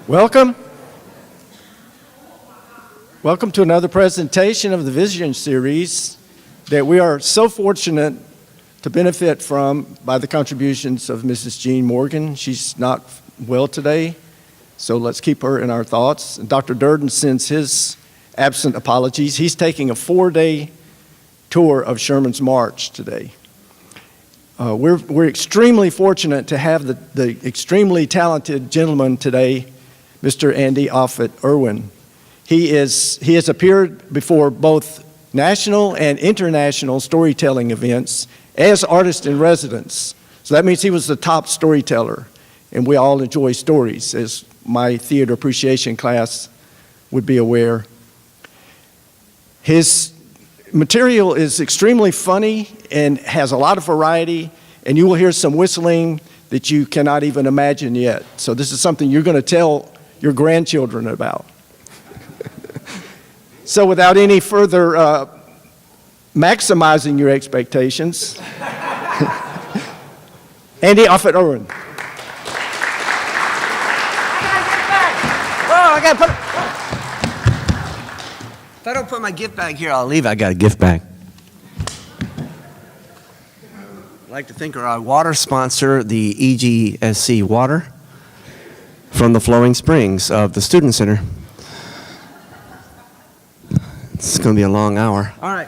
Welcome. Welcome to another presentation of the Vision Series that we are so fortunate to benefit from by the contributions of Mrs. Jean Morgan. She's not well today, so let's keep her in our thoughts. And Dr. Durden sends his absent apologies. He's taking a 4-day tour of Sherman's March today. We're extremely fortunate to have the extremely talented gentleman today, Mr. Andy Offit Irwin. He has appeared before both national and international storytelling events as artist in residence. So that means he was the top storyteller, and we all enjoy stories, as my theater appreciation class would be aware. His material is extremely funny and has a lot of variety, and you will hear some whistling that you cannot even imagine yet. So this is something you're going to tell your grandchildren about. So without any further maximizing your expectations, Andy Offit Irwin. Oh, I got to put. If I don't put my gift bag here, I'll leave. I got a gift bag. I'd like to thank our water sponsor, the EGSC Water, from the flowing springs of the Student Center. It's going to be a long hour. All right.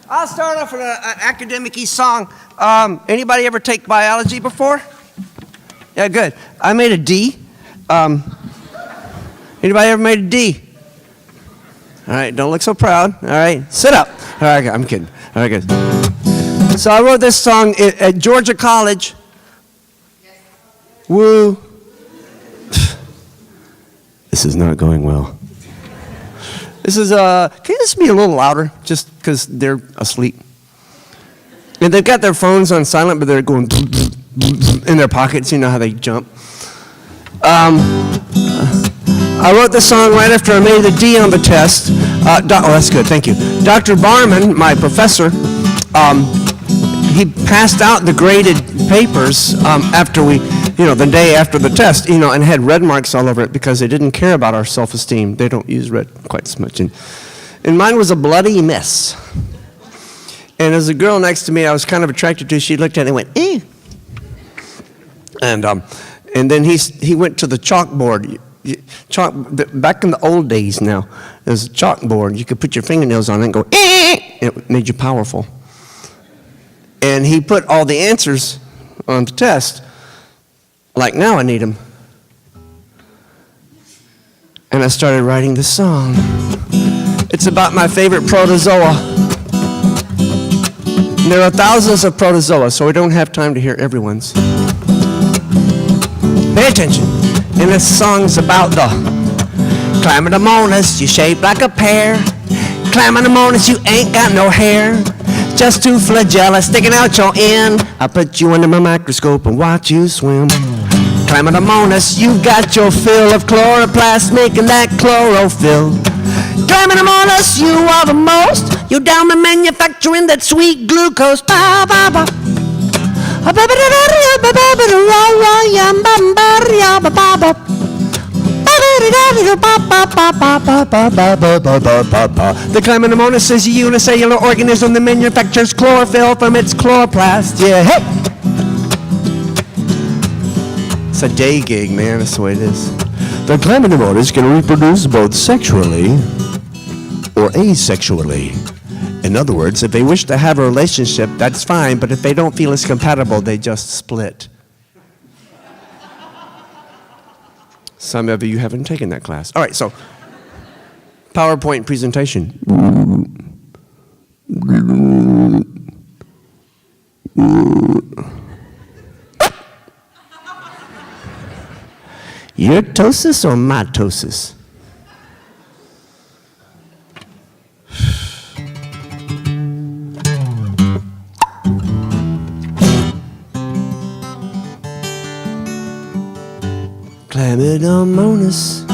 I'll start off with an academic-y song. Anybody ever take biology before? Yeah, good. I made a D. Anybody ever made a D? All right, don't look so proud. All right, sit up. All right, I'm kidding. All right, good. So I wrote this song at Georgia College. Woo. This is not going well. This is, can this be a little louder? Just because they're asleep. And they've got their phones on silent, but they're going in their pockets. You know how they jump. I wrote this song right after I made the D on the test. Oh, that's good, thank you. Dr. Barman, my professor, he passed out the graded papers after the day after the test, and had red marks all over it because they didn't care about our self-esteem. They don't use red quite so much. And mine was a bloody mess. And as a girl next to me I was kind of attracted to, she looked at it and went, eh. And then he went to the chalkboard. Back in the old days now, there's a chalkboard. You could put your fingernails on it and go, eh. It made you powerful. And he put all the answers on the test. Like now I need them. And I started writing this song. It's about my favorite protozoa. And there are thousands of protozoa, so we don't have time to hear everyone's. Pay attention. And this song's about the Chlamydomonas, you shaped like a pear. Chlamydomonas, you ain't got no hair. Just two flagella sticking out your end. I put you under my microscope and watch you swim. Chlamydomonas, you got your fill of chloroplast making that chlorophyll. Chlamydomonas, you are the most. You down the manufacturing that sweet glucose. Ba, ba, ba. The Chlamydomonas is a unicellular organism that manufactures chlorophyll from its chloroplast. Yeah, hey! It's a day gig, man. That's the way it is. The Chlamydomonas can reproduce both sexually or asexually. In other words, if they wish to have a relationship, that's fine, but if they don't feel it's compatible, they just split. Some of you haven't taken that class. All right, so PowerPoint presentation. Your ptosis or mitosis? Chlamydomonas,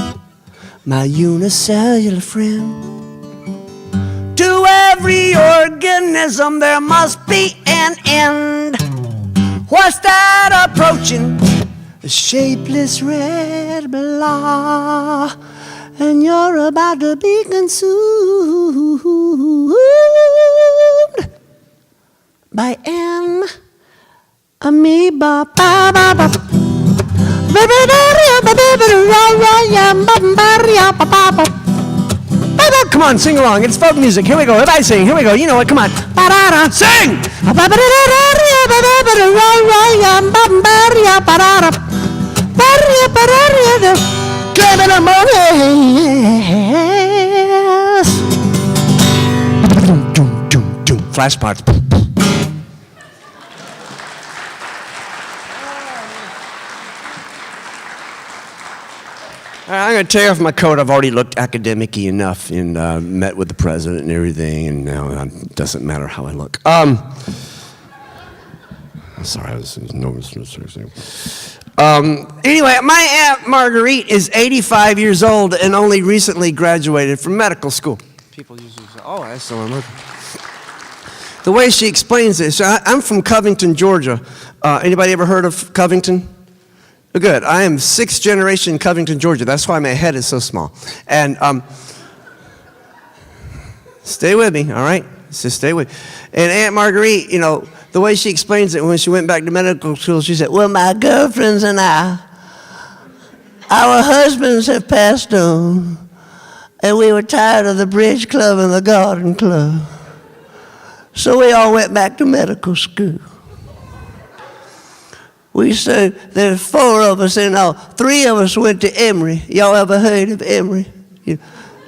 my unicellular friend. To every organism there must be an end. What's that approaching? a shapeless red blah, and you're about to be consumed by an amoeba. Come on, sing along. It's folk music. Here we go. Everybody sing. Here we go. You know it. Come on. Sing! Flash parts. I'm going to take off my coat. I've already looked academic-y enough and met with the president and everything, and now it doesn't matter how I look. I'm sorry, I was nervous. Anyway, my Aunt Marguerite is 85 years old and only recently graduated from medical school. People usually say, oh, that's so unlucky. The way she explains this, I'm from Covington, Georgia. Anybody ever heard of Covington? Good. I am 6th generation Covington, Georgia. That's why my head is so small. And stay with me, all right? Just stay with me. And Aunt Marguerite, you know, the way she explains it, when she went back to medical school, she said, well, my girlfriends and I, our husbands have passed on, and we were tired of the bridge club and the garden club. So we all went back to medical school. We said there's 4 of us in all. 3 of us went to Emory. Y'all ever heard of Emory?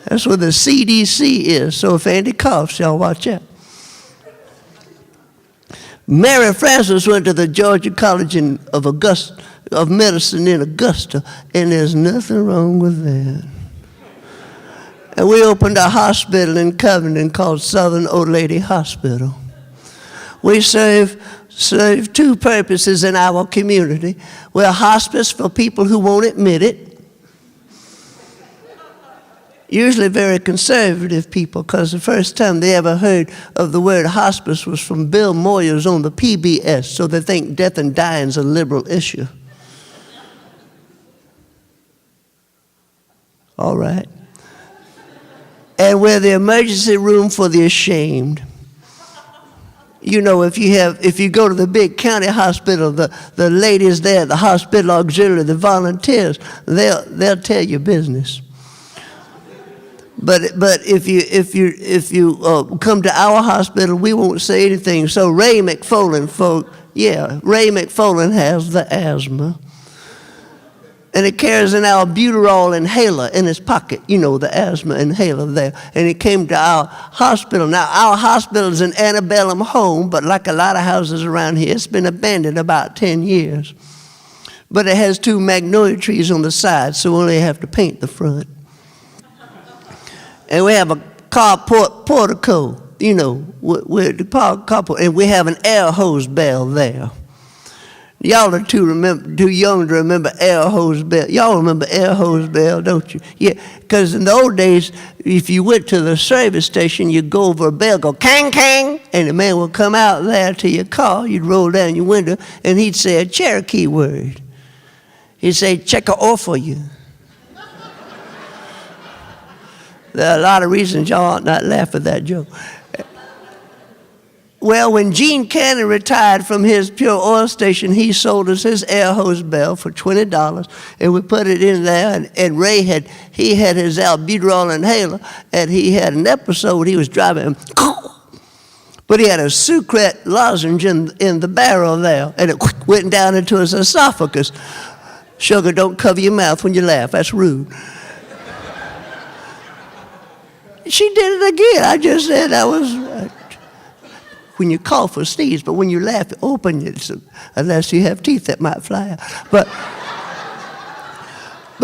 That's where the CDC is. So if Andy coughs, y'all watch out. Mary Frances went to the Georgia College of Medicine in Augusta, and there's nothing wrong with that. And we opened a hospital in Covington called Southern Old Lady Hospital. We serve 2 purposes in our community. We're a hospice for people who won't admit it. Usually very conservative people, because the first time they ever heard of the word hospice was from Bill Moyers on the PBS, so they think death and dying is a liberal issue. All right. And we're the emergency room for the ashamed. You know, if you go to the big county hospital, the ladies there, the hospital auxiliary, the volunteers, they'll tell you business. But if you come to our hospital, we won't say anything. So Ray McFarland has the asthma. And he carries an albuterol inhaler in his pocket, you know, the asthma inhaler there. And he came to our hospital. Now, our hospital is an antebellum home, but like a lot of houses around here, it's been abandoned about 10 years. But it has 2 magnolia trees on the side, so we only have to paint the front. And we have a car portico, you know, with the carport, and we have an air hose bell there. Y'all are too young to remember air hose bell. Y'all remember air hose bell, don't you? Yeah, because in the old days, if you went to the service station, you'd go over a bell, go kang, kang, and the man would come out there to your car. You'd roll down your window, and he'd say a Cherokee word. He'd say, check her off for you. There are a lot of reasons y'all ought not laugh at that joke. Well, when Gene Cannon retired from his Pure Oil station, he sold us his air hose bell for $20, and we put it in there, and Ray had his albuterol inhaler, and he had an episode, he was driving, but he had a Sucret lozenge in the barrel there, and it went down into his esophagus. Sugar, don't cover your mouth when you laugh, that's rude. She did it again. I just said that was right. When you cough or sneeze, but when you laugh, open it, unless you have teeth that might fly out. But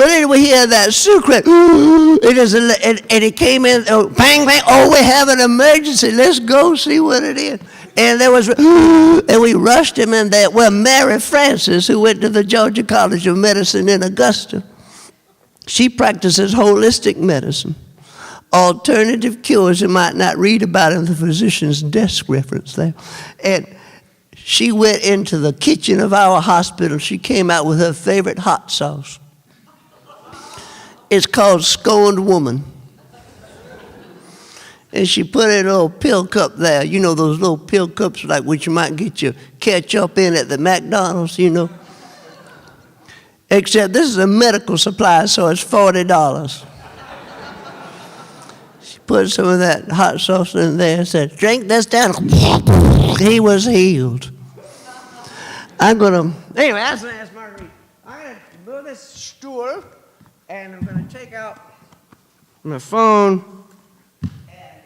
anyway, he had that secret. And he came in, bang, bang, oh, we have an emergency. Let's go see what it is. And there was, and we rushed him in there. Well, Mary Frances, who went to the Georgia College of Medicine in Augusta, she practices holistic medicine. Alternative cures you might not read about in the physician's desk reference there. And She went into the kitchen of our hospital. She came out with her favorite hot sauce. It's called Scorned Woman. And she put it in a little pill cup there. You know those little pill cups like which you might get your ketchup in at the McDonald's, you know. Except this is a medical supply, so it's $40. She put some of that hot sauce in there and said, drink this down. He was healed. Anyway, that's an ass Marguerite. I'm going to move this stool, and I'm going to take out my phone.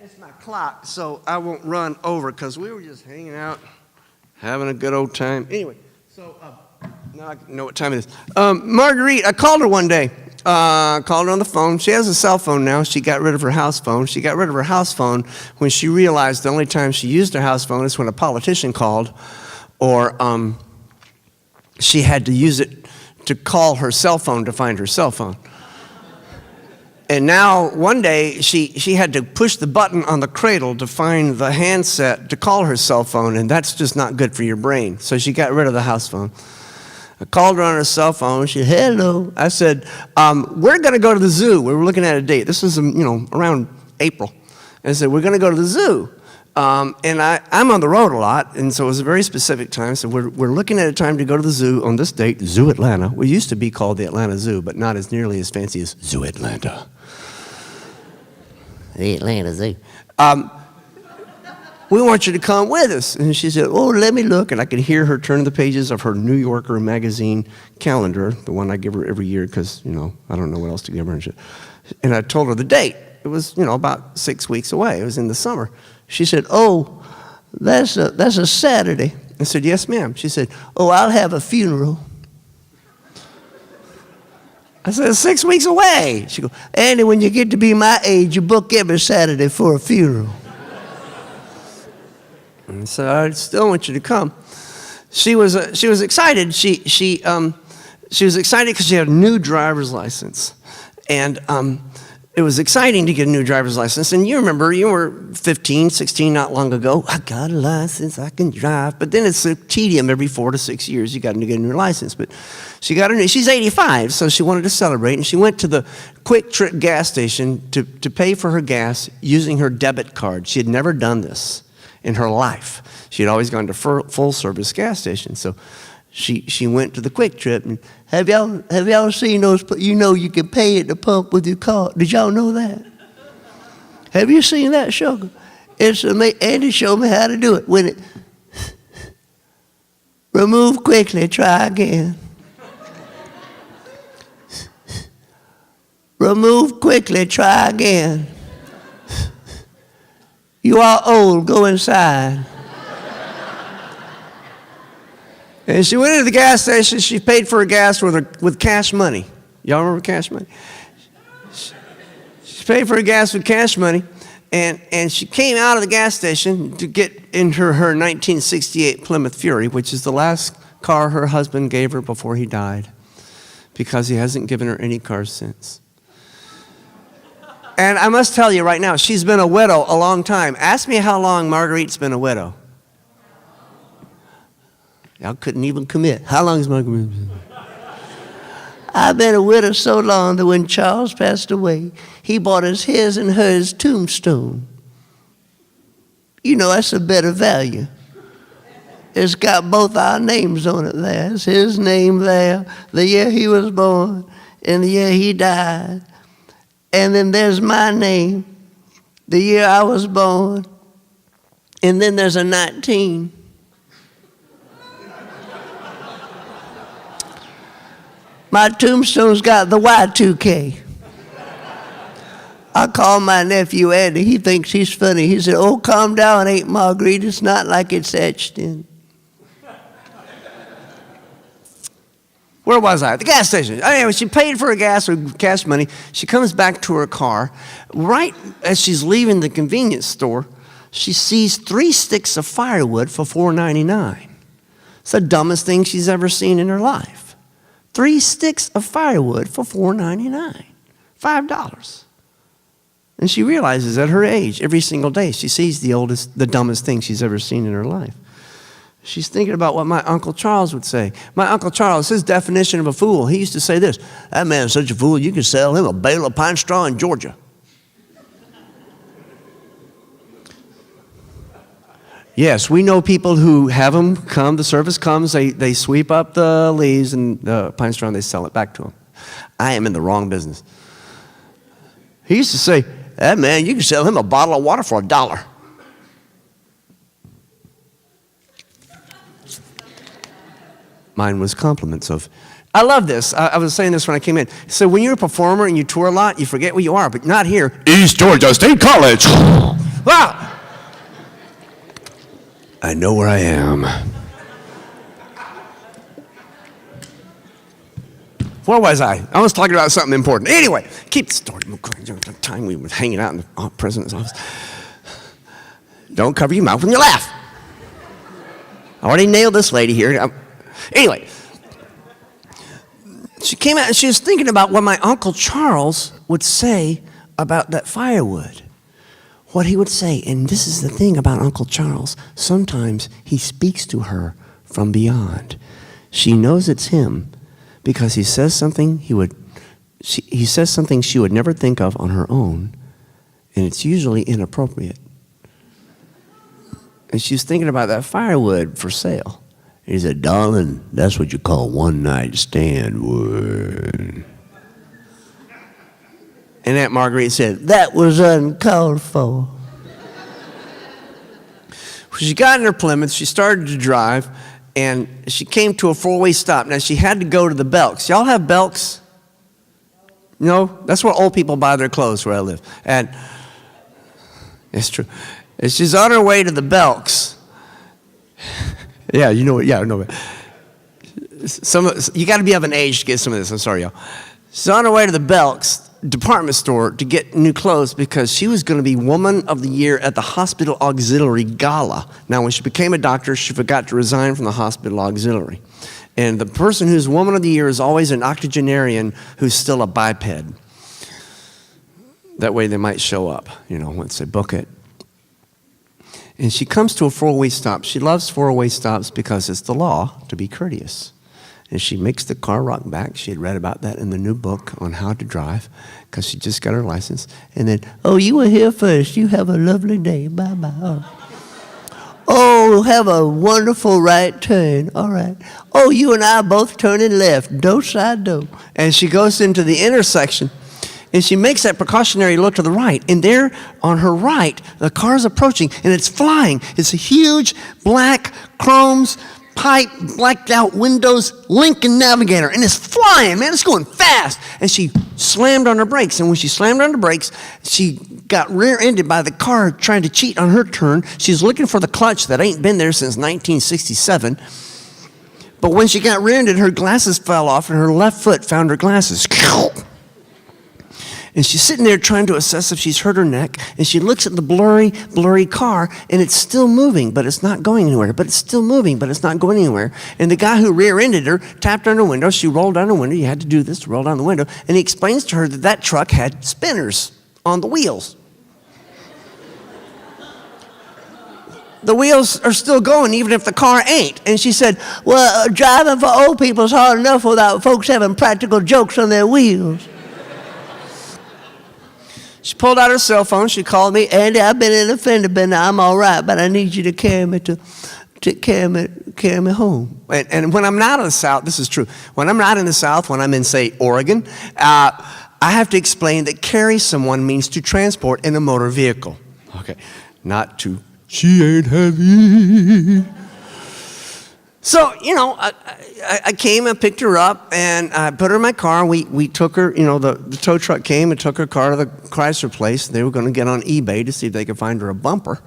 It's my clock, so I won't run over, because we were just hanging out, having a good old time. Anyway, so now I know what time it is. Marguerite, I called her one day. Called her on the phone. She has a cell phone now. She got rid of her house phone. She got rid of her house phone when she realized the only time she used her house phone is when a politician called, or she had to use it to call her cell phone to find her cell phone. And now, one day, she had to push the button on the cradle to find the handset to call her cell phone, and that's just not good for your brain. So she got rid of the house phone. I called her on her cell phone. She said, hello. I said, we're going to go to the zoo. We were looking at a date. This was, around April. I said, we're going to go to the zoo. And I'm on the road a lot, and so it was a very specific time. So we're looking at a time to go to the zoo on this date, Zoo Atlanta. We used to be called the Atlanta Zoo, but not as nearly as fancy as Zoo Atlanta. The Atlanta Zoo. We want you to come with us. And she said, oh, let me look. And I could hear her turn the pages of her New Yorker magazine calendar, the one I give her every year because, I don't know what else to give her. And I told her the date. It was, about 6 weeks away. It was in the summer. She said, oh, that's a Saturday. I said, yes, ma'am. She said, oh, I'll have a funeral. I said, 6 weeks away. She goes, Andy, when you get to be my age, you book every Saturday for a funeral. And so I still want you to come. She was excited. She was excited because she had a new driver's license, and it was exciting to get a new driver's license. And you remember, you were 15, 16 not long ago. I got a license, I can drive. But then it's a tedium every 4 to 6 years. You got to get a new license. But she got she's 85, so she wanted to celebrate. And she went to the Quick Trip gas station to pay for her gas using her debit card. She had never done this in her life. She had always gone to full service gas stations. So she went to the Quick Trip. And have y'all seen those? You can pay at the pump with your card. Did y'all know that? Have you seen that, Sugar? It's amazing. Andy showed me how to do it. When it remove quickly, try again. Remove quickly, try again. You are old, go inside. And she went into the gas station. She paid for her gas with cash money. Y'all remember cash money? She paid for her gas with cash money, and she came out of the gas station to get into her 1968 Plymouth Fury, which is the last car her husband gave her before he died, because he hasn't given her any cars since. And I must tell you right now, she's been a widow a long time. Ask me how long Marguerite's been a widow. Y'all couldn't even commit. How long has Marguerite been? I've been a widow so long that when Charles passed away, he bought us his and hers tombstone. That's a better value. It's got both our names on it there. It's his name there, the year he was born, and the year he died. And then there's my name, the year I was born. And then there's a 19. My tombstone's got the Y2K. I called my nephew Andy. He thinks he's funny. He said, oh, calm down, Aunt Marguerite. It's not like it's etched in. Where was I? At the gas station. Anyway, she paid for her gas with cash money. She comes back to her car. Right as she's leaving the convenience store, she sees 3 sticks of firewood for $4.99. It's the dumbest thing she's ever seen in her life. 3 sticks of firewood for $4.99. $5. And she realizes at her age, every single day, she sees the dumbest thing she's ever seen in her life. She's thinking about what my Uncle Charles would say. My Uncle Charles, his definition of a fool, he used to say this: that man's such a fool, you can sell him a bale of pine straw in Georgia. Yes, we know people who have them come, the service comes, they sweep up the leaves and the pine straw and they sell it back to them. I am in the wrong business. He used to say, that man, you can sell him a bottle of water for $1. Mine was compliments of, I love this. I was saying this when I came in. So when you're a performer and you tour a lot, you forget where you are, but not here. East Georgia State College. Wow. I know where I am. Where was I? I was talking about something important. Anyway, keep the story. The time we were hanging out in the president's office. Don't cover your mouth when you laugh. I already nailed this lady here. Anyway, she came out and she was thinking about what my Uncle Charles would say about that firewood. What he would say, and this is the thing about Uncle Charles, sometimes he speaks to her from beyond. She knows it's him because he says something he says something she would never think of on her own, and it's usually inappropriate. And she's thinking about that firewood for sale. And he said, darling, that's what you call one-night stand wood. And Aunt Marguerite said, that was uncalled for. She got in her Plymouth, she started to drive, and she came to a four-way stop. Now, she had to go to the Belks. Y'all have Belks? No? That's where old people buy their clothes where I live. And it's true. And she's on her way to the Belks. Yeah, you know it. Yeah, I know it. You got to be of an age to get some of this. I'm sorry, y'all. She's on her way to the Belks department store to get new clothes because she was going to be Woman of the Year at the Hospital Auxiliary Gala. Now, when she became a doctor, she forgot to resign from the Hospital Auxiliary. And the person who's Woman of the Year is always an octogenarian who's still a biped. That way they might show up, once they book it. And she comes to a four-way stop. She loves four-way stops because it's the law to be courteous. And she makes the car rock back. She had read about that in the new book on how to drive because she just got her license. And then, oh, you were here first. You have a lovely day. Bye-bye. Oh, have a wonderful right turn. All right. Oh, you and I are both turning left. Do side do. And she goes into the intersection. And she makes that precautionary look to the right. And there on her right, the car's approaching. And it's flying. It's a huge black chromes pipe, blacked out windows, Lincoln Navigator, and it's flying, man, it's going fast. And she slammed on her brakes, and when she slammed on the brakes, she got rear-ended by the car trying to cheat on her turn. She's looking for the clutch that ain't been there since 1967. But when she got rear-ended, her glasses fell off, and her left foot found her glasses. And she's sitting there trying to assess if she's hurt her neck, and she looks at the blurry car, and it's still moving, but it's not going anywhere. But it's still moving, but it's not going anywhere. And the guy who rear-ended her tapped on her window. She rolled down her window. You had to do this to roll down the window. And he explains to her that that truck had spinners on the wheels. The wheels are still going even if the car ain't. And she said, well, driving for old people is hard enough without folks having practical jokes on their wheels. She pulled out her cell phone. She called me, Andy, I've been in a fender bender. I'm all right, but I need you to carry me home. And when I'm not in the South, this is true. When I'm not in the South, when I'm in, say, Oregon, I have to explain that carry someone means to transport in a motor vehicle. Okay, not to, she ain't heavy. So, I came and picked her up, and I put her in my car. We took her, the tow truck came and took her car to the Chrysler place. They were going to get on eBay to see if they could find her a bumper,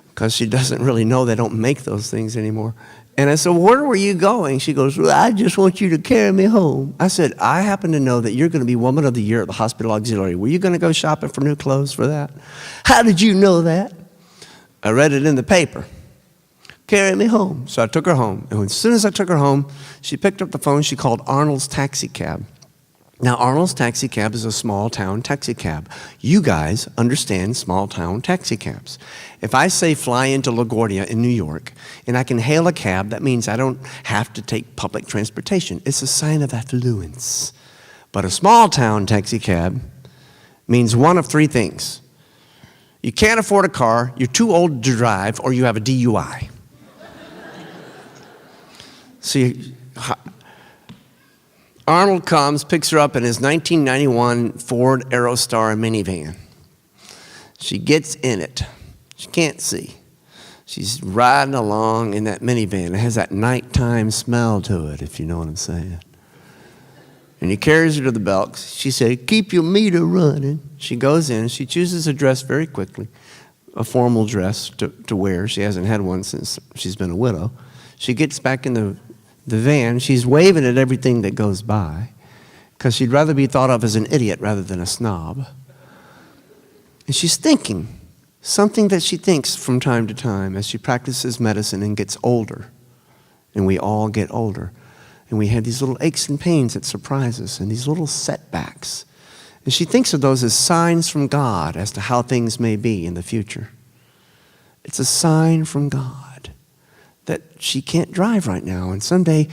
because she doesn't really know they don't make those things anymore. And I said, where were you going? She goes, well, I just want you to carry me home. I said, I happen to know that you're going to be Woman of the Year at the Hospital Auxiliary. Were you going to go shopping for new clothes for that? How did you know that? I read it in the paper. Carry me home. So I took her home. And as soon as I took her home, she picked up the phone. She called Arnold's taxi cab. Now, Arnold's taxi cab is a small town taxi cab. You guys understand small town taxi cabs. If I say fly into LaGuardia in New York and I can hail a cab, that means I don't have to take public transportation. It's a sign of affluence. But a small town taxi cab means one of three things. You can't afford a car, you're too old to drive, or you have a DUI. See, Arnold comes, picks her up in his 1991 Ford Aerostar minivan. She gets in it. She can't see. She's riding along in that minivan. It has that nighttime smell to it, if you know what I'm saying. And he carries her to the belt. She said, keep your meter running. She goes in. She chooses a dress very quickly, a formal dress to wear. She hasn't had one since she's been a widow. She gets back in the van. She's waving at everything that goes by because she'd rather be thought of as an idiot rather than a snob. And she's thinking something that she thinks from time to time as she practices medicine and gets older. And we all get older. And we have these little aches and pains that surprise us and these little setbacks. And she thinks of those as signs from God as to how things may be in the future. It's a sign from God that she can't drive right now. And someday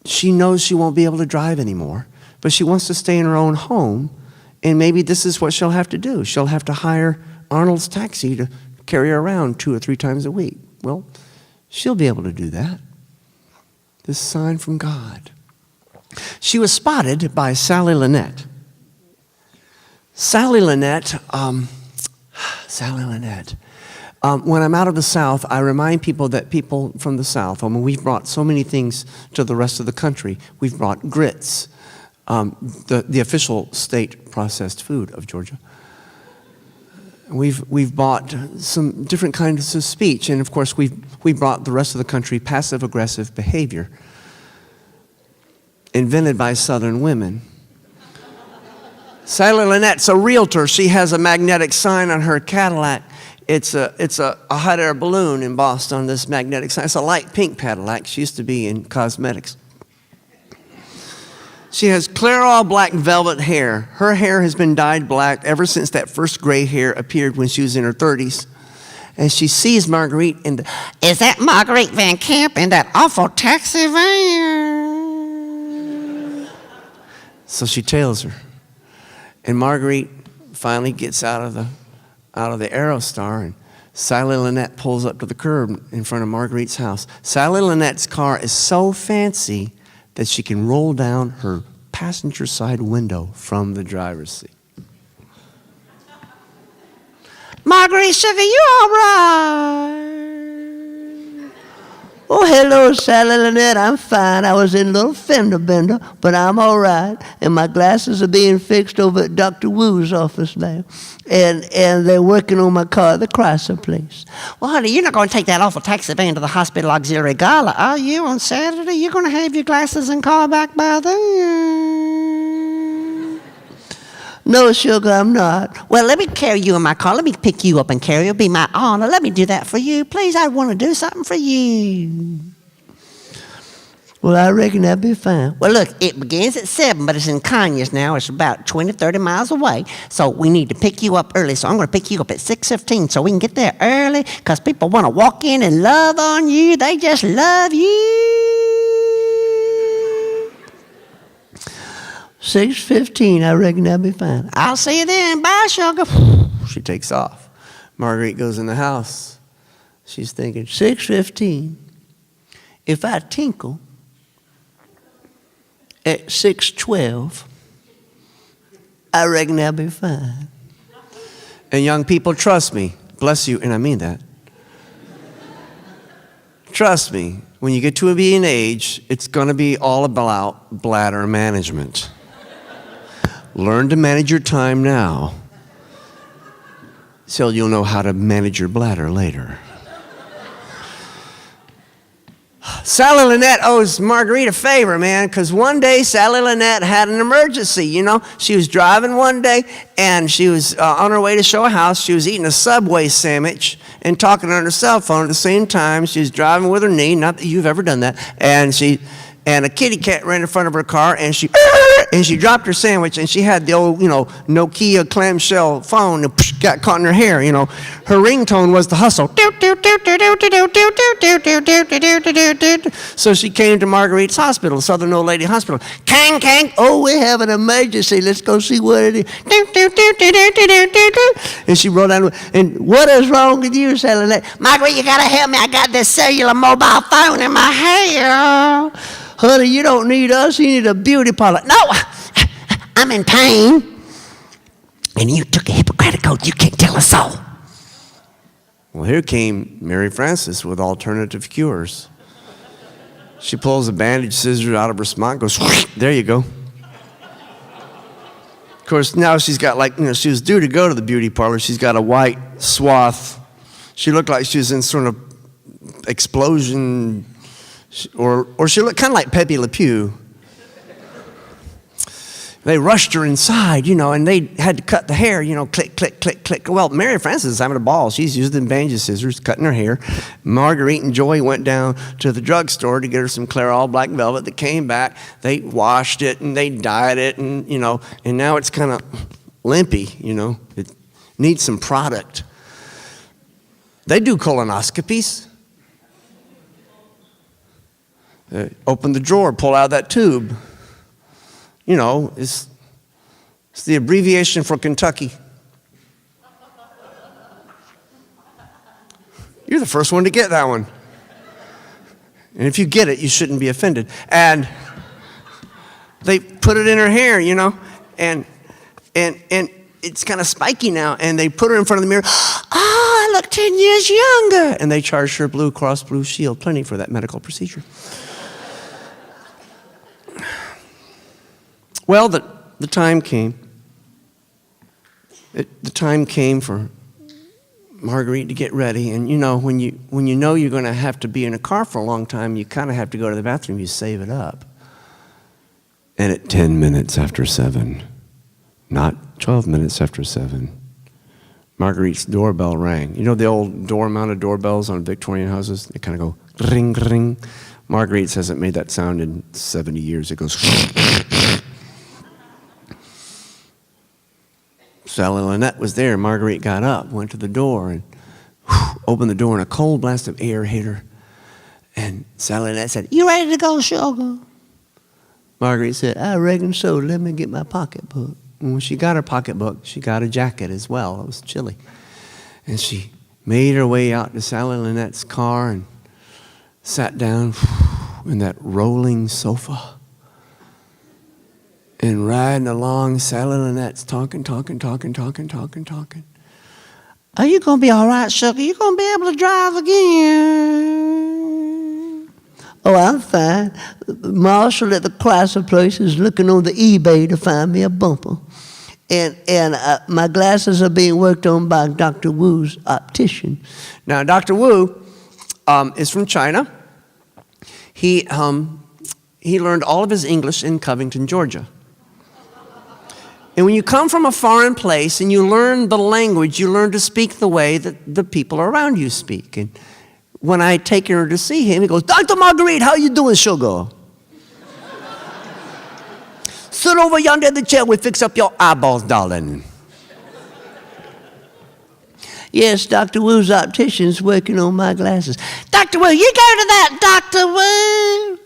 she knows she won't be able to drive anymore, but she wants to stay in her own home. And maybe this is what she'll have to do. She'll have to hire Arnold's taxi to carry her around 2 or 3 times a week. Well, she'll be able to do that. This sign from God. She was spotted by Sally Lynette. Sally Lynette, when I'm out of the South, I remind people that people from the South, we've brought so many things to the rest of the country. We've brought grits, the official state processed food of Georgia. We've bought some different kinds of speech, and of course we brought the rest of the country passive-aggressive behavior invented by Southern women. Sally Lynette's a realtor. She has a magnetic sign on her Cadillac. It's a hot air balloon embossed on this magnetic sign. It's a light pink Cadillac. She used to be in cosmetics. She has clear all black velvet hair. Her hair has been dyed black ever since that first gray hair appeared when she was in her 30s. And she sees Marguerite in the, is that Marguerite Van Camp in that awful taxi van? So she tails her. And Marguerite finally gets out of the Aerostar, and Sally Lynette pulls up to the curb in front of Marguerite's house. Sally Lynette's car is so fancy that she can roll down her passenger side window from the driver's seat. Marguerite, sugar, you all right? Oh, hello, Sally Lynette. I'm fine. I was in a little fender bender, but I'm all right. And my glasses are being fixed over at Dr. Wu's office now. And they're working on my car at the Chrysler place. Well, honey, you're not going to take that awful taxi van to the hospital auxiliary gala, are you, on Saturday? You're going to have your glasses and car back by then. No, sugar, I'm not. Well, let me carry you in my car. Let me pick you up and carry you. It'll be my honor. Let me do that for you. Please, I want to do something for you. Well, I reckon that'd be fine. Well, look, it begins at 7, but it's in Conyers now. It's about 20, 30 miles away. So we need to pick you up early. So I'm going to pick you up at 6:15 so we can get there early because people want to walk in and love on you. They just love you. 6:15, I reckon that'd be fine. I'll see you then. Bye, sugar. She takes off. Marguerite goes in the house. She's thinking, 6:15. If I tinkle at 6:12, I reckon that'll be fine. and young people, trust me, bless you, and I mean that. Trust me, when you get to be an age, it's going to be all about bladder management. Learn to manage your time now, so you'll know how to manage your bladder later. Sally Lynette owes Marguerite a favor, man, because one day Sally Lynette had an emergency, you know. She was driving one day, and she was on her way to show a house. She was eating a Subway sandwich and talking on her cell phone at the same time. She was driving with her knee, not that you've ever done that, and a kitty cat ran in front of her car, and she And she dropped her sandwich, and she had the old, Nokia clamshell phone that got caught in her hair, Her ringtone was the hustle. So she came to Marguerite's hospital, Southern Old Lady Hospital. Kang, kang. Oh, we have an emergency. Let's go see what it is. And she wrote down, And what is wrong with you, Sally Lynette? Marguerite, you gotta help me. I got this cellular mobile phone in my hair. Honey, you don't need us. You need a beauty parlor. No, I'm in pain. And you took a Hippocratic oath. You can't tell us so. well, here came Mary Frances with alternative cures. She pulls a bandage scissors out of her smock, goes, there you go. Of course, now she's got she was due to go to the beauty parlor. She's got a white swath. She looked like she was in sort of explosion, or she looked kind of like Pepe Le Pew. They rushed her inside, and they had to cut the hair, click, click, click, click. Well, Mary Frances is having a ball. She's using bandage scissors, cutting her hair. Marguerite and Joy went down to the drugstore to get her some Clairol Black Velvet. They came back, they washed it, and they dyed it, and now it's kind of limpy, It needs some product. They do colonoscopies. Open the drawer, pull out that tube. It's the abbreviation for Kentucky. You're the first one to get that one. And if you get it, you shouldn't be offended. And they put it in her hair, and it's kind of spiky now. And they put her in front of the mirror. I look 10 years younger. And they charged her Blue Cross Blue Shield plenty for that medical procedure. Well, the time came. The time came for Marguerite to get ready, and when you know you're going to have to be in a car for a long time, you kind of have to go to the bathroom. You save it up. And at 10 minutes after 7, not 12 minutes after 7, Marguerite's doorbell rang. The old door-mounted doorbells on Victorian houses? They kind of go ring, ring. Marguerite's hasn't made that sound in 70 years. It goes. Sally Lynette was there. Marguerite got up, went to the door, and opened the door, and a cold blast of air hit her. And Sally Lynette said, You ready to go, sugar? Marguerite said, I reckon so. Let me get my pocketbook. and when she got her pocketbook, she got a jacket as well. It was chilly. And she made her way out to Sally Lynette's car and sat down in that rolling sofa. And riding along, Sally Lynette's talking. Are you going to be all right, sugar? You going to be able to drive again? Oh, I'm fine. Marshall at the Chrysler place is looking on the eBay to find me a bumper. And my glasses are being worked on by Dr. Wu's optician. Now, Dr. Wu is from China. He learned all of his English in Covington, Georgia. And when you come from a foreign place and you learn the language, you learn to speak the way that the people around you speak. And when I take her to see him, he goes, Dr. Marguerite, how you doing, sugar? Sit over yonder in the chair, we fix up your eyeballs, darling. Yes, Dr. Wu's optician's working on my glasses. Dr. Wu, you go to that Dr. Wu?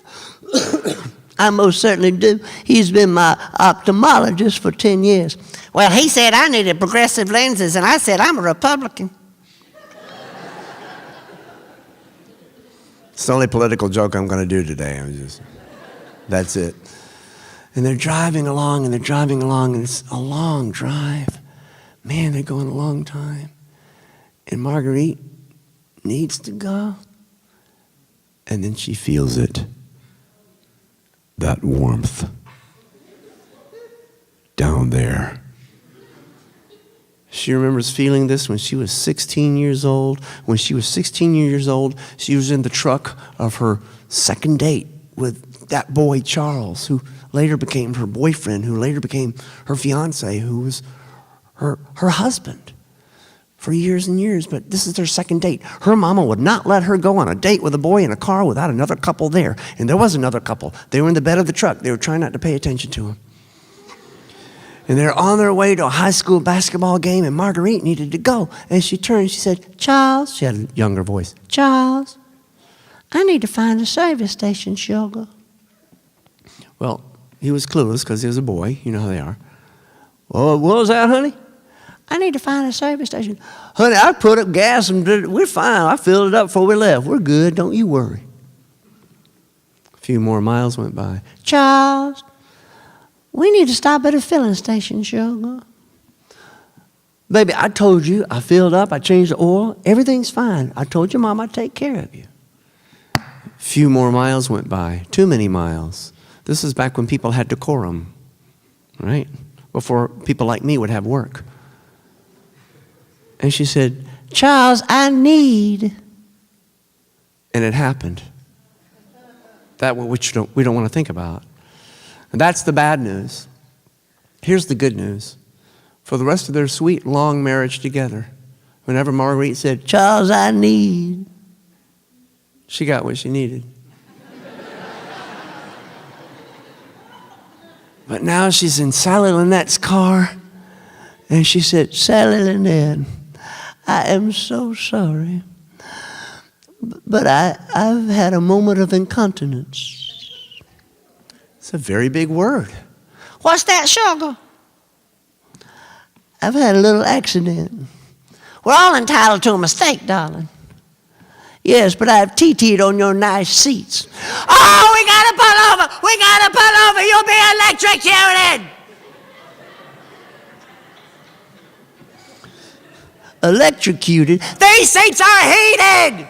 I most certainly do. He's been my ophthalmologist for 10 years. Well, he said I needed progressive lenses, and I said I'm a Republican. It's the only political joke I'm going to do today. That's it. And they're driving along, and it's a long drive. Man, they're going a long time. And Marguerite needs to go. And then she feels it. That warmth. Down there. She remembers feeling this when she was 16 years old. When she was 16 years old, she was in the truck of her second date with that boy, Charles, who later became her boyfriend, who later became her fiance, who was her husband for years and years. But this is their second date. Her mama would not let her go on a date with a boy in a car without another couple there. And there was another couple. They were in the bed of the truck. They were trying not to pay attention to him. And they're on their way to a high school basketball game, and Marguerite needed to go. And she turned, she said, Charles, she had a younger voice, Charles, I need to find a service station, sugar. Well, he was clueless because he was a boy. You know how they are. Well, what was that, honey? I need to find a service station. Honey, I put up gas and we're fine. I filled it up before we left. We're good. Don't you worry. A few more miles went by. Charles, we need to stop at a filling station, sugar. Baby, I told you, I filled up, I changed the oil, everything's fine. I told your mom I'd take care of you. A few more miles went by, too many miles. This is back when people had decorum, right? Before people like me would have work. And she said, Charles, I need. And it happened. That which we don't want to think about. And that's the bad news. Here's the good news. For the rest of their sweet, long marriage together, whenever Marguerite said, Charles, I need, she got what she needed. But now she's in Sally Lynette's car, and she said, Sally Lynette, I am so sorry, but I've had a moment of incontinence. It's a very big word. What's that, sugar? I've had a little accident. We're all entitled to a mistake, darling. Yes, but I've TT'd on your nice seats. Oh, we gotta pull over! We gotta pull over! You'll be electrocuted! Electrocuted? These seats are heated!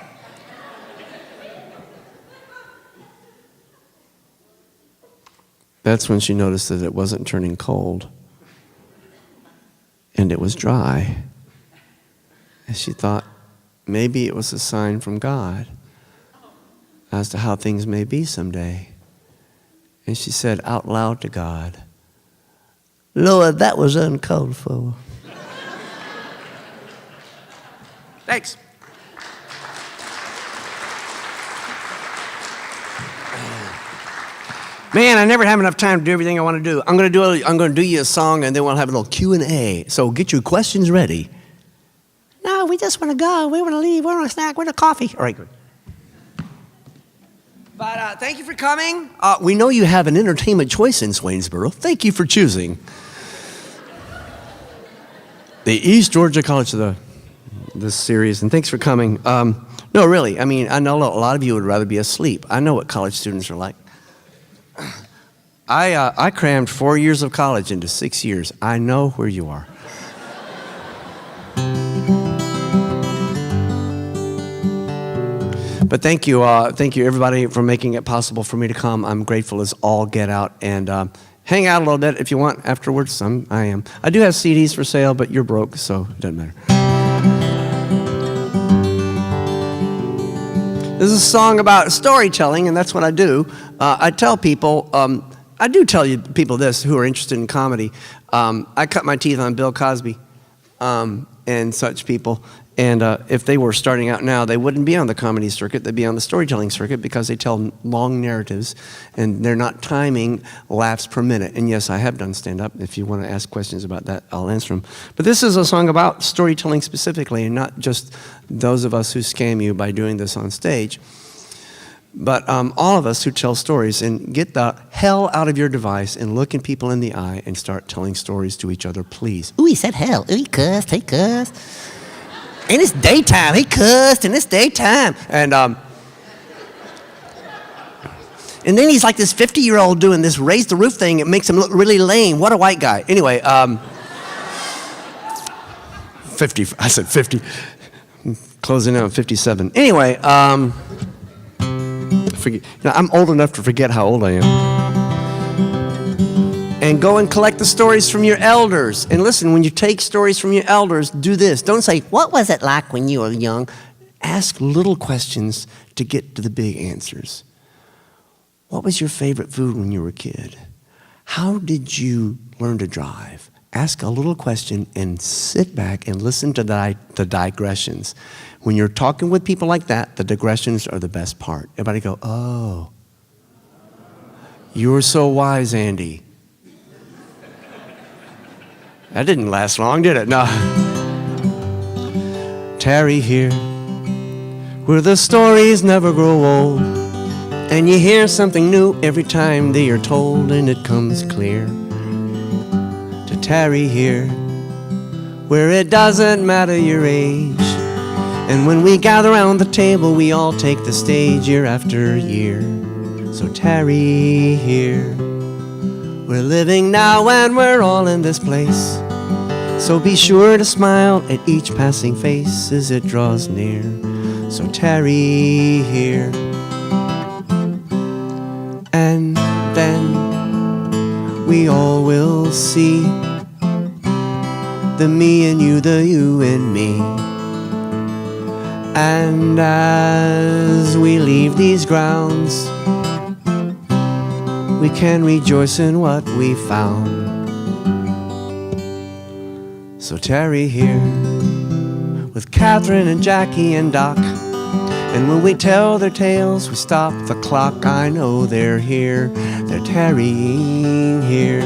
That's when she noticed that it wasn't turning cold. And it was dry. And she thought, maybe it was a sign from God as to how things may be someday. And she said out loud to God, Lord, that was uncalled for. Thanks. Man, I never have enough time to do everything I want to do. I'm going to do you a song, and then we'll have a little Q&A. So get your questions ready. No, we just want to go. We want to leave. We want a snack. We want a coffee. All right, good. But thank you for coming. We know you have an entertainment choice in Swainsboro. Thank you for choosing the East Georgia College of this series, and thanks for coming. No, really, I mean, I know a lot of you would rather be asleep. I know what college students are like. I crammed 4 years of college into 6 years. I know where you are. But thank you everybody for making it possible for me to come. I'm grateful as all get out, and hang out a little bit if you want afterwards. I am. I do have CDs for sale, but you're broke, so it doesn't matter. This is a song about storytelling, and that's what I do. I tell people, I do tell you people this who are interested in comedy. I cut my teeth on Bill Cosby and such people. And if they were starting out now, they wouldn't be on the comedy circuit. They'd be on the storytelling circuit because they tell long narratives, and they're not timing laughs per minute. And yes, I have done stand-up. If you want to ask questions about that, I'll answer them. But this is a song about storytelling specifically, and not just those of us who scam you by doing this on stage, but all of us who tell stories. And get the hell out of your device and look at people in the eye and start telling stories to each other, please. Ooh, he said hell. Ooh, he cussed. He cussed. And it's daytime. He cussed, and it's daytime. And then he's like this 50-year-old doing this raise the roof thing. It makes him look really lame. What a white guy. anyway, 50. I said 50. Closing out 57. Anyway, forget. I'm old enough to forget how old I am. And go and collect the stories from your elders. And listen, when you take stories from your elders, do this. Don't say, what was it like when you were young? Ask little questions to get to the big answers. What was your favorite food when you were a kid? How did you learn to drive? Ask a little question and sit back and listen to the digressions. When you're talking with people like that, the digressions are the best part. Everybody go, oh, you were so wise, Andy. That didn't last long, did it? No. Tarry here, where the stories never grow old, and you hear something new every time they are told, and it comes clear to tarry here, where it doesn't matter your age. And when we gather around the table, we all take the stage year after year. So tarry here. We're living now and we're all in this place. So be sure to smile at each passing face as it draws near. So tarry here. And then we all will see the me and you, the you and me. And as we leave these grounds, we can rejoice in what we found. So tarry here with Catherine and Jackie and Doc. And when we tell their tales, we stop the clock. I know they're here, they're tarrying here.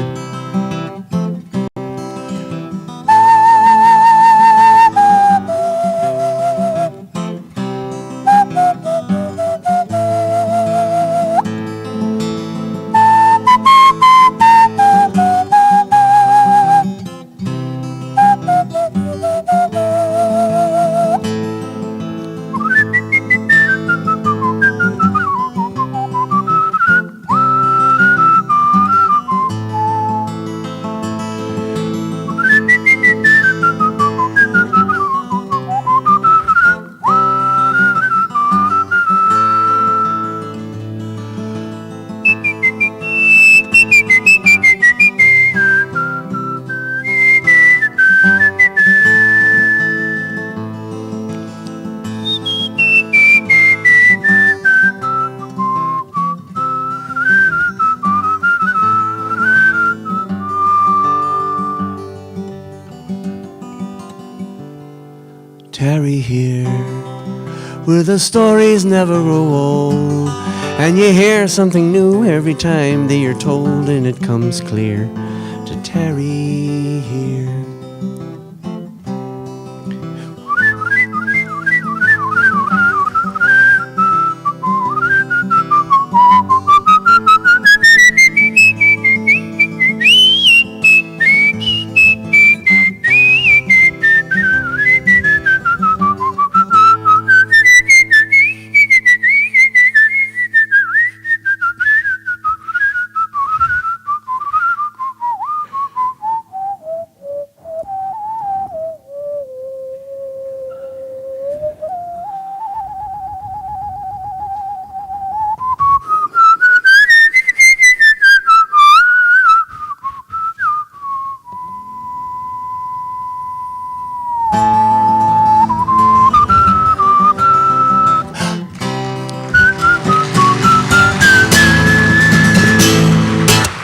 Tarry here, where the stories never grow old, and you hear something new every time they are told, and it comes clear to tarry here.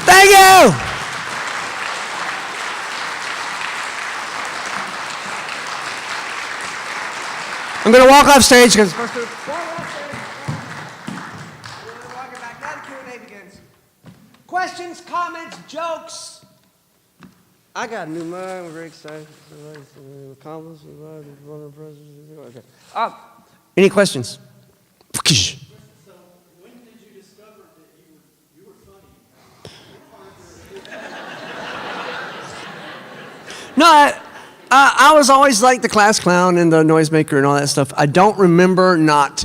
Thank you! I'm going to walk off stage because questions, comments, jokes. I got a new mind. We're very excited. Okay. Any questions? No, I was always like the class clown and the noisemaker and all that stuff. I don't remember not,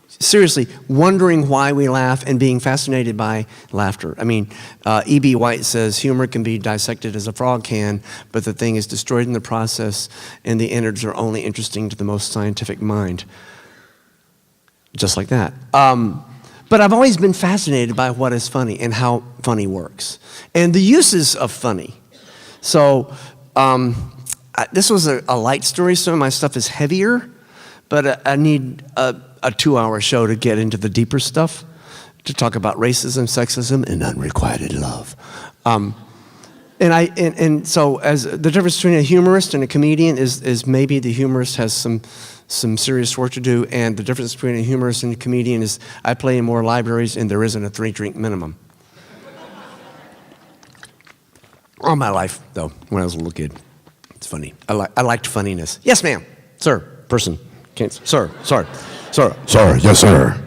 seriously, wondering why we laugh and being fascinated by laughter. I mean, E.B. White says humor can be dissected as a frog can, but the thing is destroyed in the process, and the innards are only interesting to the most scientific mind. Just like that. But I've always been fascinated by what is funny and how funny works, and the uses of funny. So, this was a light story. Some of my stuff is heavier, but I need a 2-hour show to get into the deeper stuff, to talk about racism, sexism, and unrequited love. And so as the difference between a humorist and a comedian is maybe the humorist has some serious work to do, and the difference between a humorist and a comedian is I play in more libraries and there isn't a 3-drink minimum. All my life, though, when I was a little kid. It's funny. I liked funniness. Yes, ma'am. Sir. Person. Can't. Sir. Sorry. Sir. Sir, yes, sir.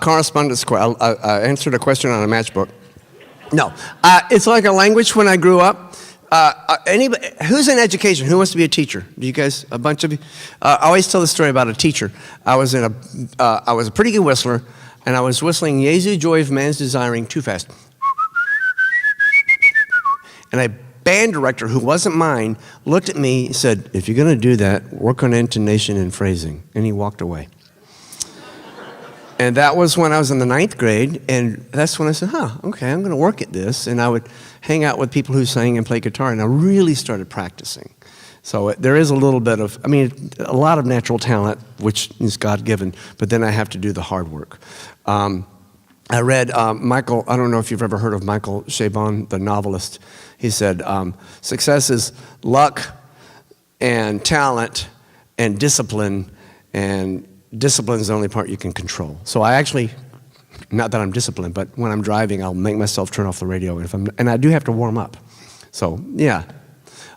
Correspondence. I answered a question on a matchbook. No. It's like a language when I grew up. Anybody who's in education? Who wants to be a teacher? Do you guys? A bunch of you. I always tell the story about a teacher. I was a pretty good whistler, and I was whistling "Jesu Joy of Man's Desiring" too fast. And a band director who wasn't mine looked at me and said, "If you're going to do that, work on intonation and phrasing." And he walked away. And that was when I was in the 9th grade, and that's when I said, okay, I'm going to work at this. And I would hang out with people who sang and played guitar, and I really started practicing. So there is a little bit of, a lot of natural talent, which is God-given, but then I have to do the hard work. I read Michael, I don't know if you've ever heard of Michael Chabon, the novelist. He said, success is luck and talent and discipline, and discipline is the only part you can control. So I actually, not that I'm disciplined, but when I'm driving, I'll make myself turn off the radio, and I do have to warm up. So yeah,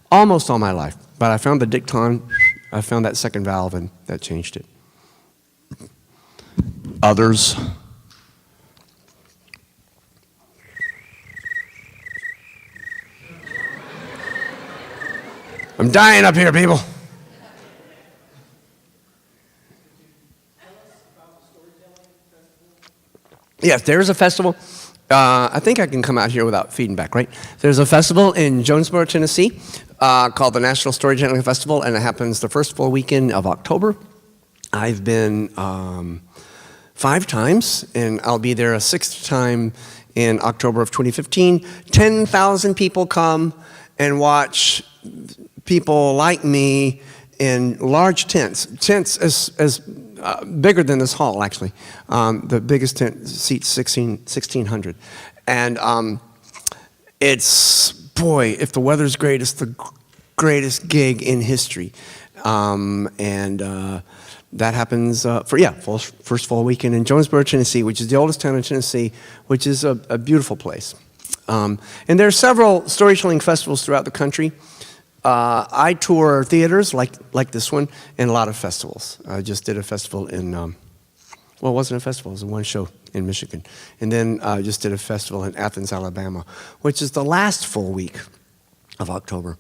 almost all my life. But I found the dicton, I found that second valve, and that changed it. Others? I'm dying up here, people. Yes, there's a festival. I think I can come out here without feeding back, right? There's a festival in Jonesboro, Tennessee, called the National Storytelling Festival, and it happens the first full weekend of October. I've been 5 times, and I'll be there a 6th time in October of 2015. 10,000 people come and watch people like me in large tents. Tents as bigger than this hall, actually. The biggest tent seats 1,600. And it's, boy, if the weather's great, it's the greatest gig in history. That happens first fall weekend in Jonesboro, Tennessee, which is the oldest town in Tennessee, which is a beautiful place. And there are several storytelling festivals throughout the country. I tour theaters like this one and a lot of festivals. I just did a festival in, it wasn't a festival, it was one show in Michigan. And then I just did a festival in Athens, Alabama, which is the last full week of October,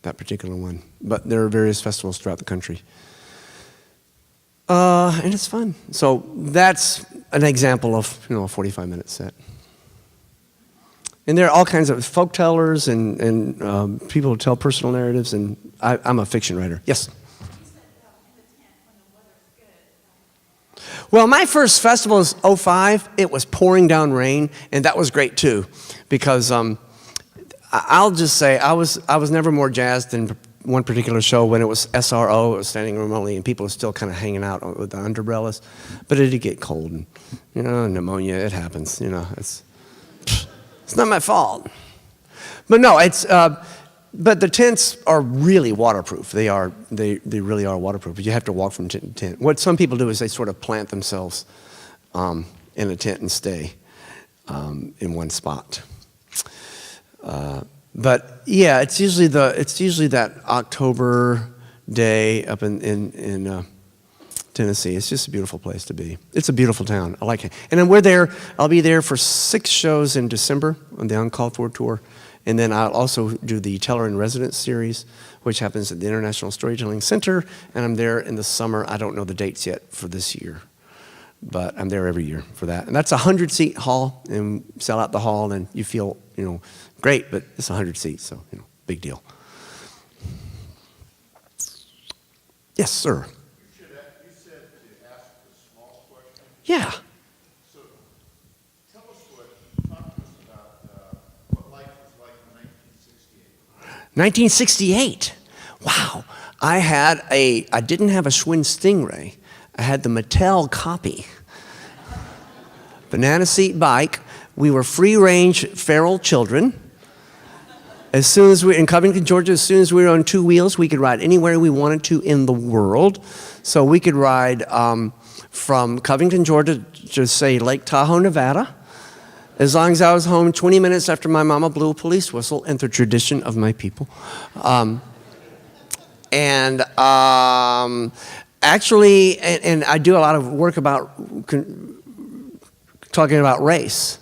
that particular one. But there are various festivals throughout the country. And it's fun. So that's an example of, a 45-minute set. And there are all kinds of folk tellers and people who tell personal narratives, and I'm a fiction writer. Yes? Well, my first festival was 2005. It was pouring down rain, and that was great too, because I'll just say I was never more jazzed than one particular show when it was SRO, it was standing room only, and people were still kind of hanging out with the umbrellas. But it did get cold, and pneumonia, it happens. It's not my fault. But no, but the tents are really waterproof. They really are waterproof. But you have to walk from tent to tent. What some people do is they sort of plant themselves in a tent and stay in one spot. But yeah, it's usually that October day up in Tennessee. It's just a beautiful place to be. It's a beautiful town. I like it. And then I'll be there for 6 shows in December on the Uncalled For tour. And then I'll also do the Teller in Residence series, which happens at the International Storytelling Center. And I'm there in the summer. I don't know the dates yet for this year, but I'm there every year for that. And that's a 100-seat hall, and sell out the hall, and you feel, great, but it's 100 seats, so, big deal. Yes, sir. You said to ask the small question. Yeah. So tell us talk to us about what life was like in 1968. 1968. Wow. I didn't have a Schwinn Stingray. I had the Mattel copy. Banana seat bike. We were free-range feral children. As soon as in Covington, Georgia, as soon as we were on 2 wheels, we could ride anywhere we wanted to in the world. So we could ride from Covington, Georgia, to say Lake Tahoe, Nevada, as long as I was home 20 minutes after my mama blew a police whistle, and the tradition of my people. Actually, and I do a lot of work about talking about race.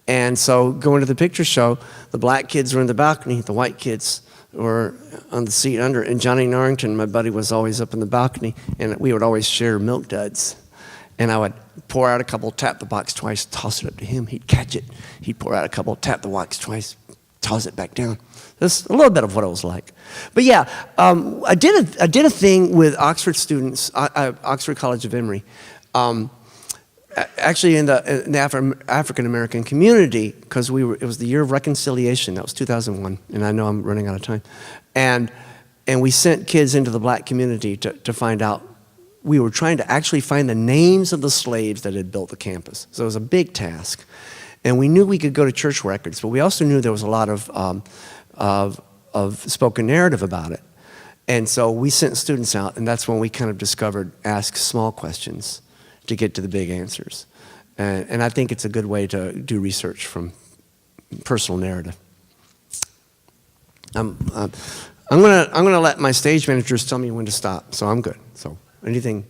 And so going to the picture show, the black kids were in the balcony, the white kids were on the seat under, and Johnny Norrington, my buddy, was always up in the balcony, and we would always share milk duds. And I would pour out a couple, tap the box twice, toss it up to him, he'd catch it. He'd pour out a couple, tap the box twice, toss it back down. That's a little bit of what it was like. But yeah, I did a thing with Oxford students, Oxford College of Emory, actually in the African American community, because it was the year of reconciliation. That was 2001, and I know I'm running out of time. And we sent kids into the black community to find out. We were trying to actually find the names of the slaves that had built the campus. So it was a big task. And we knew we could go to church records, but we also knew there was a lot of spoken narrative about it. And so we sent students out, and that's when we kind of discovered ask small questions to get to the big answers. And I think it's a good way to do research from personal narrative. I'm gonna let my stage managers tell me when to stop, so I'm good. So anything,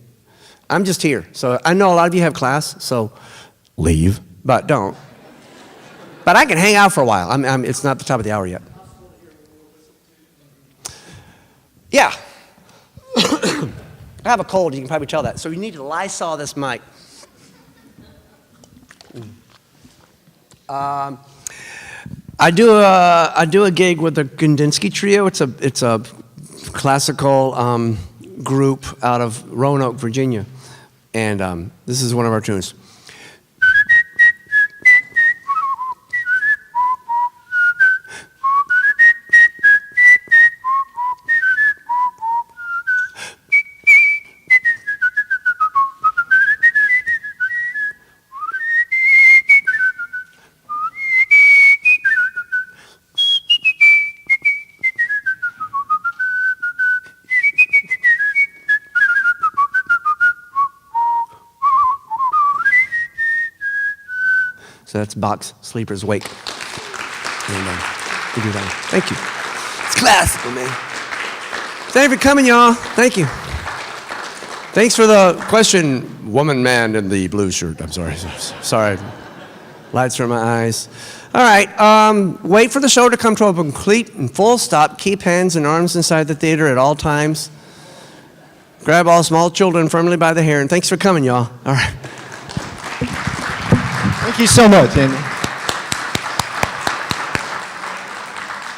I'm just here. So I know a lot of you have class, so leave, but don't. But I can hang out for a while. It's not the top of the hour yet. Yeah. I have a cold, you can probably tell that. So you need to Lysol this mic. I do a gig with the Kandinsky Trio. It's a classical group out of Roanoke, Virginia. And this is one of our tunes. So that's Bach's Sleeper's Wake. And we do that. Thank you. It's classical, man. Thank you for coming, y'all. Thank you. Thanks for the question, woman, man in the blue shirt. I'm sorry. Sorry. Lights from my eyes. All right. Wait for the show to come to a complete and full stop. Keep hands and arms inside the theater at all times. Grab all small children firmly by the hair. And thanks for coming, y'all. All right. Thank you so much, Andy.